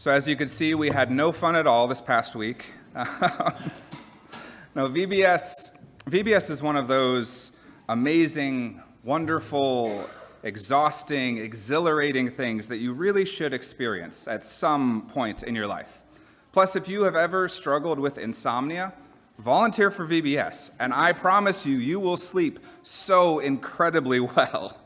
So as you can see, we had no fun at all this past week. No, VBS is one of those amazing, wonderful, exhausting, exhilarating things that you really should experience at some point in your life. Plus, if you have ever struggled with insomnia, volunteer for VBS, and I promise you, you will sleep so incredibly well.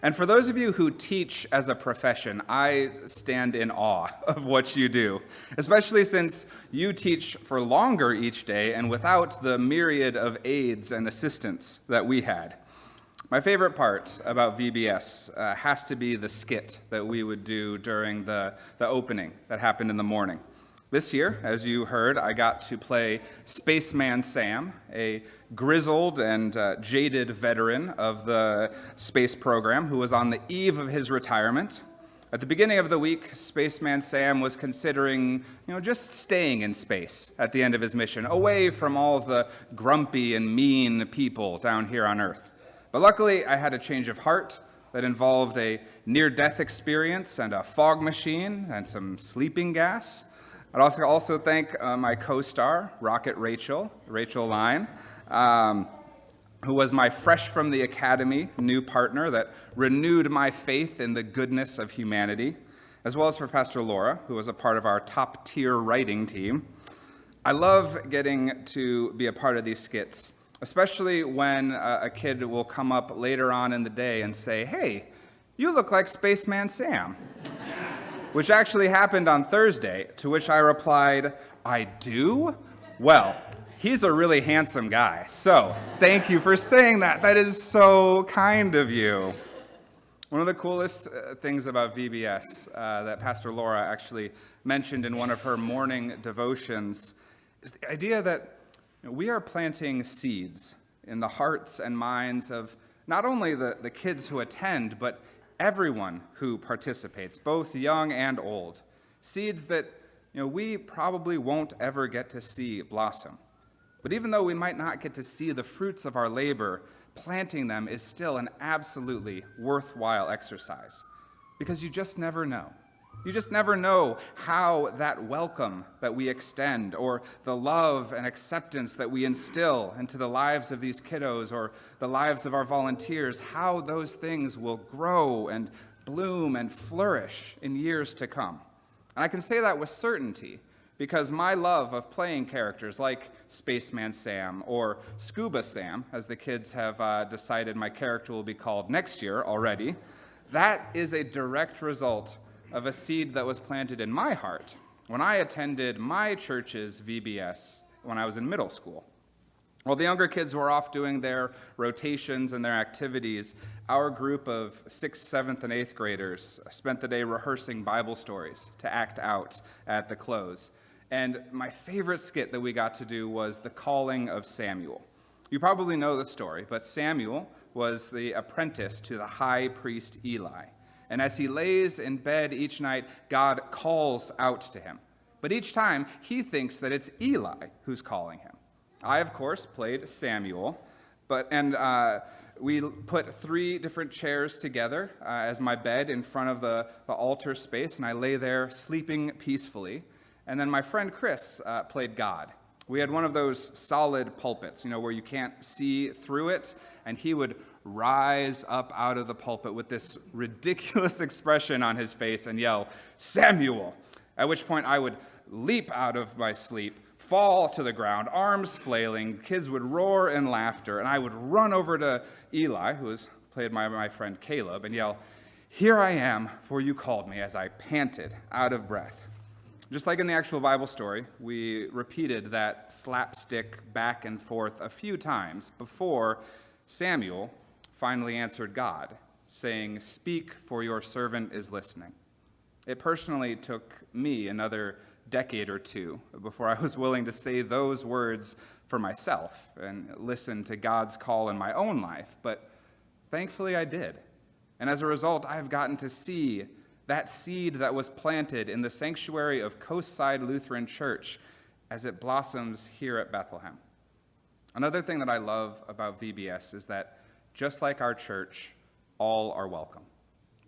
And for those of you who teach as a profession, I stand in awe of what you do, especially since you teach for longer each day and without the myriad of aides and assistants that we had. My favorite part about VBS has to be the skit that we would do during the opening that happened in the morning. This year, as you heard, I got to play Spaceman Sam, a grizzled and jaded veteran of the space program who was on the eve of his retirement. At the beginning of the week, Spaceman Sam was considering, just staying in space at the end of his mission, away from all of the grumpy and mean people down here on Earth. But luckily, I had a change of heart that involved a near-death experience and a fog machine and some sleeping gas. I'd also thank my co-star, Rocket Rachel Line, who was my fresh from the academy new partner that renewed my faith in the goodness of humanity, as well as for Pastor Laura, who was a part of our top-tier writing team. I love getting to be a part of these skits, especially when a kid will come up later on in the day and say, "Hey, you look like Spaceman Sam." Which actually happened on Thursday, to which I replied, "I do? Well, he's a really handsome guy, so thank you for saying that. That is so kind of you." One of the coolest things about VBS that Pastor Laura actually mentioned in one of her morning devotions is the idea that we are planting seeds in the hearts and minds of not only the kids who attend, but everyone who participates, both young and old. Seeds that we probably won't ever get to see blossom. But even though we might not get to see the fruits of our labor, planting them is still an absolutely worthwhile exercise. Because you just never know. You just never know how that welcome that we extend, or the love and acceptance that we instill into the lives of these kiddos or the lives of our volunteers, how those things will grow and bloom and flourish in years to come. And I can say that with certainty because my love of playing characters like Spaceman Sam or Scuba Sam, as the kids have decided my character will be called next year already, that is a direct result of a seed that was planted in my heart when I attended my church's VBS when I was in middle school. While the younger kids were off doing their rotations and their activities, our group of 6th, 7th, and 8th graders spent the day rehearsing Bible stories to act out at the close. And my favorite skit that we got to do was the calling of Samuel. You probably know the story, but Samuel was the apprentice to the high priest Eli. And as he lays in bed each night, God calls out to him. But each time, he thinks that it's Eli who's calling him. I, of course, played Samuel, we put 3 different chairs together as my bed in front of the altar space, and I lay there sleeping peacefully. And then my friend Chris played God. We had one of those solid pulpits, where you can't see through it, and he would rise up out of the pulpit with this ridiculous expression on his face and yell, "Samuel!" At which point I would leap out of my sleep, fall to the ground, arms flailing, kids would roar in laughter, and I would run over to Eli, who was played by my friend Caleb, and yell, "Here I am, for you called me," as I panted out of breath. Just like in the actual Bible story, we repeated that slapstick back and forth a few times before Samuel finally answered God, saying, "Speak, for your servant is listening." It personally took me another decade or two before I was willing to say those words for myself and listen to God's call in my own life, but thankfully I did. And as a result, I have gotten to see that seed that was planted in the sanctuary of Coastside Lutheran Church as it blossoms here at Bethlehem. Another thing that I love about VBS is that just like our church, all are welcome.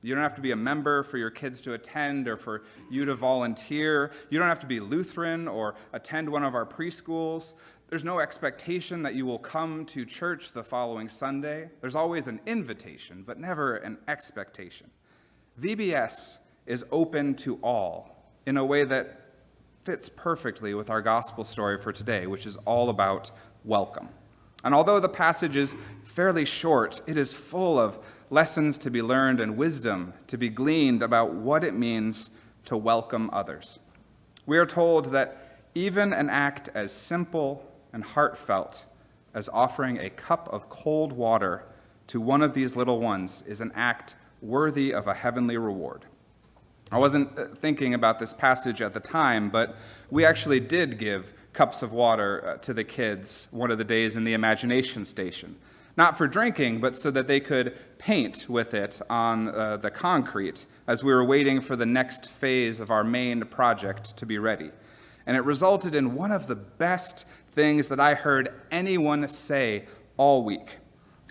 You don't have to be a member for your kids to attend or for you to volunteer. You don't have to be Lutheran or attend one of our preschools. There's no expectation that you will come to church the following Sunday. There's always an invitation, but never an expectation. VBS is open to all in a way that fits perfectly with our gospel story for today, which is all about welcome. And although the passage is fairly short, it is full of lessons to be learned and wisdom to be gleaned about what it means to welcome others. We are told that even an act as simple and heartfelt as offering a cup of cold water to one of these little ones is an act worthy of a heavenly reward. I wasn't thinking about this passage at the time, but we actually did give cups of water to the kids one of the days in the imagination station. Not for drinking, but so that they could paint with it on the concrete as we were waiting for the next phase of our main project to be ready. And it resulted in one of the best things that I heard anyone say all week.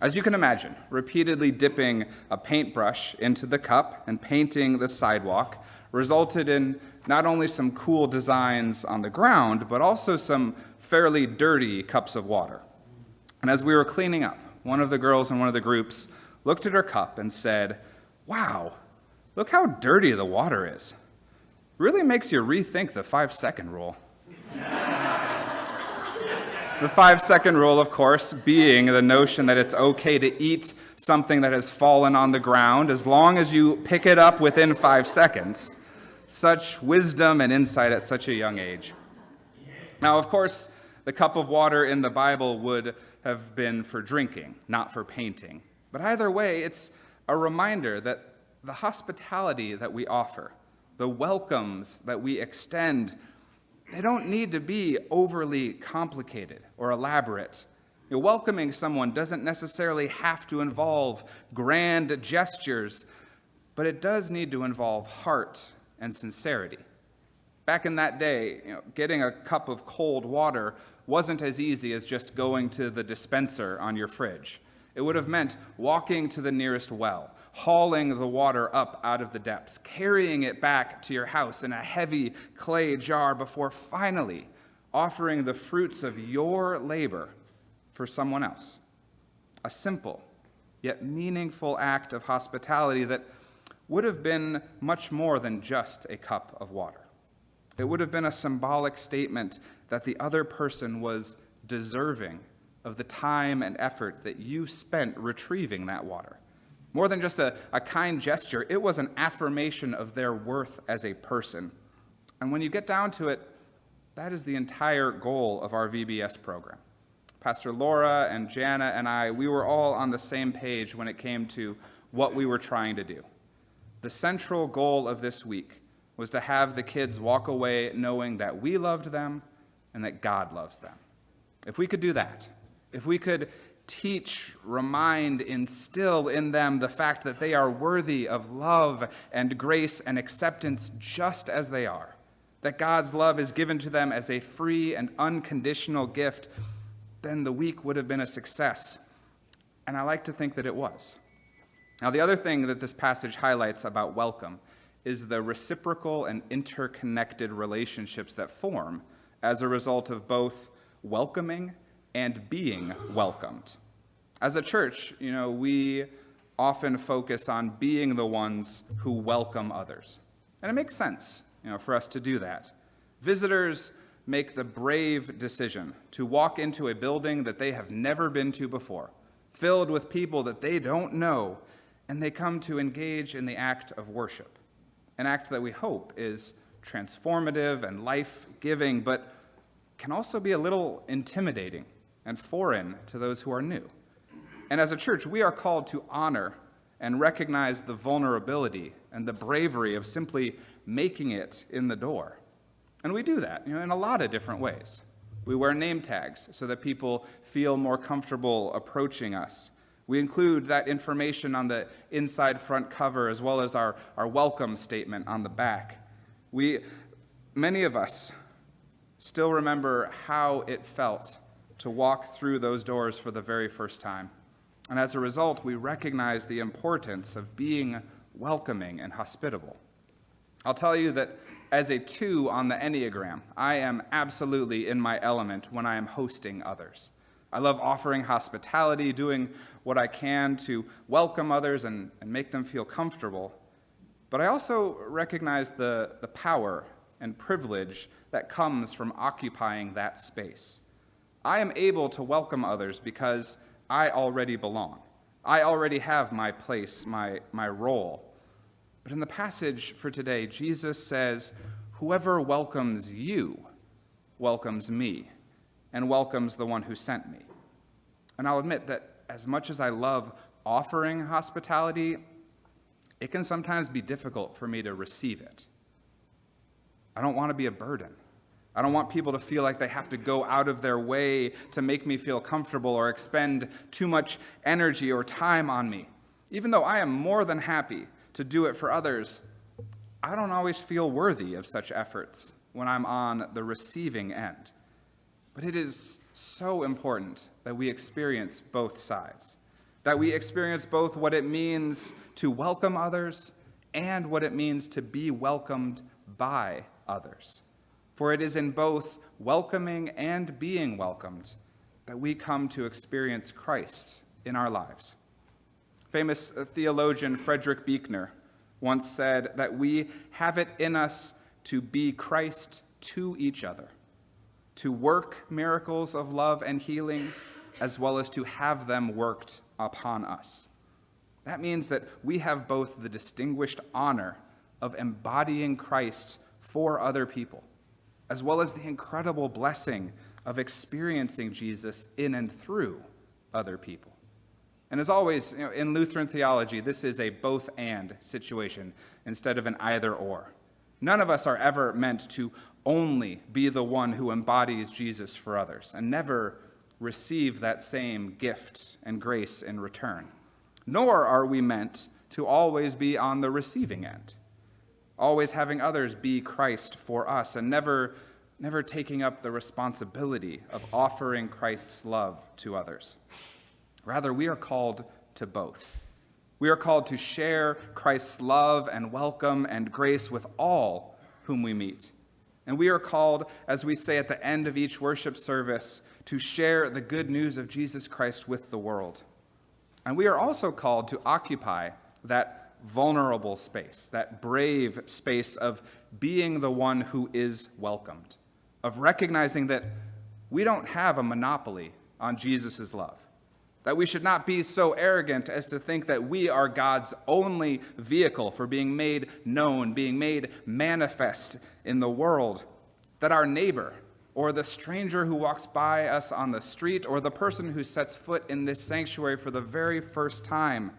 As you can imagine, repeatedly dipping a paintbrush into the cup and painting the sidewalk resulted in not only some cool designs on the ground, but also some fairly dirty cups of water. And as we were cleaning up, one of the girls in one of the groups looked at her cup and said, "Wow, look how dirty the water is. Really makes you rethink the 5-second rule." The 5-second rule, of course, being the notion that it's okay to eat something that has fallen on the ground as long as you pick it up within 5 seconds. Such wisdom and insight at such a young age. Now, of course, the cup of water in the Bible would have been for drinking, not for painting. But either way, it's a reminder that the hospitality that we offer, the welcomes that we extend, they don't need to be overly complicated or elaborate. Welcoming someone doesn't necessarily have to involve grand gestures, but it does need to involve heart and sincerity. Back in that day, getting a cup of cold water wasn't as easy as just going to the dispenser on your fridge. It would have meant walking to the nearest well, hauling the water up out of the depths, carrying it back to your house in a heavy clay jar before finally offering the fruits of your labor for someone else. A simple yet meaningful act of hospitality that would have been much more than just a cup of water. It would have been a symbolic statement that the other person was deserving of the time and effort that you spent retrieving that water. More than just a kind gesture, it was an affirmation of their worth as a person. And when you get down to it, that is the entire goal of our VBS program. Pastor Laura and Jana and I, we were all on the same page when it came to what we were trying to do. The central goal of this week was to have the kids walk away knowing that we loved them and that God loves them. If we could do that, if we could teach, remind, instill in them the fact that they are worthy of love and grace and acceptance just as they are, that God's love is given to them as a free and unconditional gift, then the week would have been a success. And I like to think that it was. Now, the other thing that this passage highlights about welcome is the reciprocal and interconnected relationships that form as a result of both welcoming and being welcomed. As a church, we often focus on being the ones who welcome others. And it makes sense, for us to do that. Visitors make the brave decision to walk into a building that they have never been to before, filled with people that they don't know, and they come to engage in the act of worship, an act that we hope is transformative and life-giving, but can also be a little intimidating and foreign to those who are new. And as a church, we are called to honor and recognize the vulnerability and the bravery of simply making it in the door. And we do that, in a lot of different ways. We wear name tags so that people feel more comfortable approaching us. We include that information on the inside front cover as well as our welcome statement on the back. Many of us still remember how it felt to walk through those doors for the very first time. And as a result, we recognize the importance of being welcoming and hospitable. I'll tell you that as a 2 on the Enneagram, I am absolutely in my element when I am hosting others. I love offering hospitality, doing what I can to welcome others and make them feel comfortable. But I also recognize the power and privilege that comes from occupying that space. I am able to welcome others because I already belong. I already have my place, my role. But in the passage for today, Jesus says, "Whoever welcomes you welcomes me and welcomes the one who sent me." And I'll admit that as much as I love offering hospitality, it can sometimes be difficult for me to receive it. I don't want to be a burden. I don't want people to feel like they have to go out of their way to make me feel comfortable or expend too much energy or time on me. Even though I am more than happy to do it for others, I don't always feel worthy of such efforts when I'm on the receiving end. But it is so important that we experience both sides, that we experience both what it means to welcome others and what it means to be welcomed by others. For it is in both welcoming and being welcomed that we come to experience Christ in our lives. Famous theologian Frederick Buechner once said that we have it in us to be Christ to each other, to work miracles of love and healing, as well as to have them worked upon us. That means that we have both the distinguished honor of embodying Christ for other people, as well as the incredible blessing of experiencing Jesus in and through other people. And as always, in Lutheran theology, this is a both-and situation instead of an either-or. None of us are ever meant to only be the one who embodies Jesus for others and never receive that same gift and grace in return. Nor are we meant to always be on the receiving end, always having others be Christ for us and never taking up the responsibility of offering Christ's love to others. Rather, we are called to both. We are called to share Christ's love and welcome and grace with all whom we meet. And we are called, as we say at the end of each worship service, to share the good news of Jesus Christ with the world. And we are also called to occupy that vulnerable space, that brave space of being the one who is welcomed, of recognizing that we don't have a monopoly on Jesus' love, that we should not be so arrogant as to think that we are God's only vehicle for being made known, being made manifest in the world, that our neighbor or the stranger who walks by us on the street or the person who sets foot in this sanctuary for the very first time,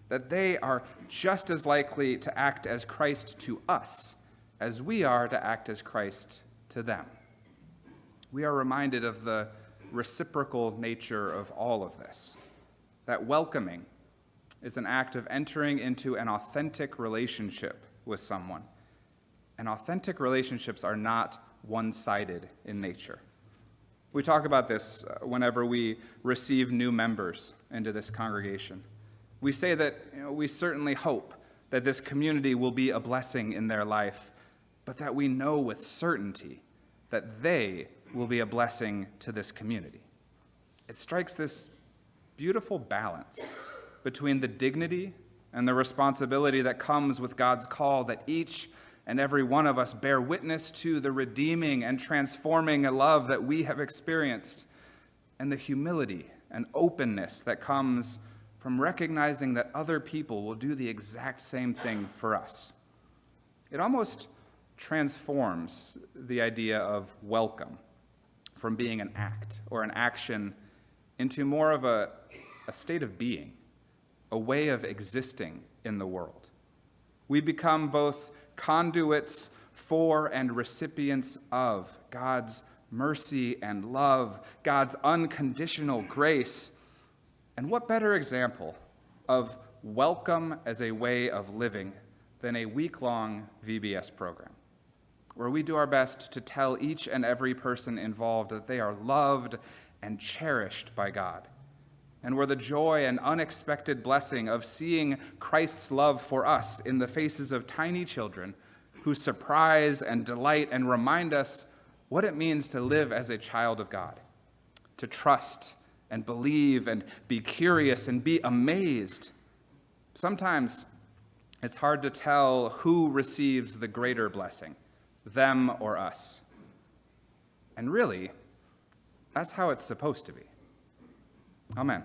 that they are just as likely to act as Christ to us as we are to act as Christ to them. We are reminded of the reciprocal nature of all of this, that welcoming is an act of entering into an authentic relationship with someone. And authentic relationships are not one-sided in nature. We talk about this whenever we receive new members into this congregation. We say that we certainly hope that this community will be a blessing in their life, but that we know with certainty that they will be a blessing to this community. It strikes this beautiful balance between the dignity and the responsibility that comes with God's call that each and every one of us bear witness to the redeeming and transforming love that we have experienced, and the humility and openness that comes from recognizing that other people will do the exact same thing for us. It almost transforms the idea of welcome from being an act or an action into more of a state of being, a way of existing in the world. We become both conduits for and recipients of God's mercy and love, God's unconditional grace. And what better example of welcome as a way of living than a week-long VBS program, where we do our best to tell each and every person involved that they are loved and cherished by God, and we're the joy and unexpected blessing of seeing Christ's love for us in the faces of tiny children who surprise and delight and remind us what it means to live as a child of God, to trust and believe and be curious and be amazed. Sometimes it's hard to tell who receives the greater blessing, them or us. And really, that's how it's supposed to be. Amen.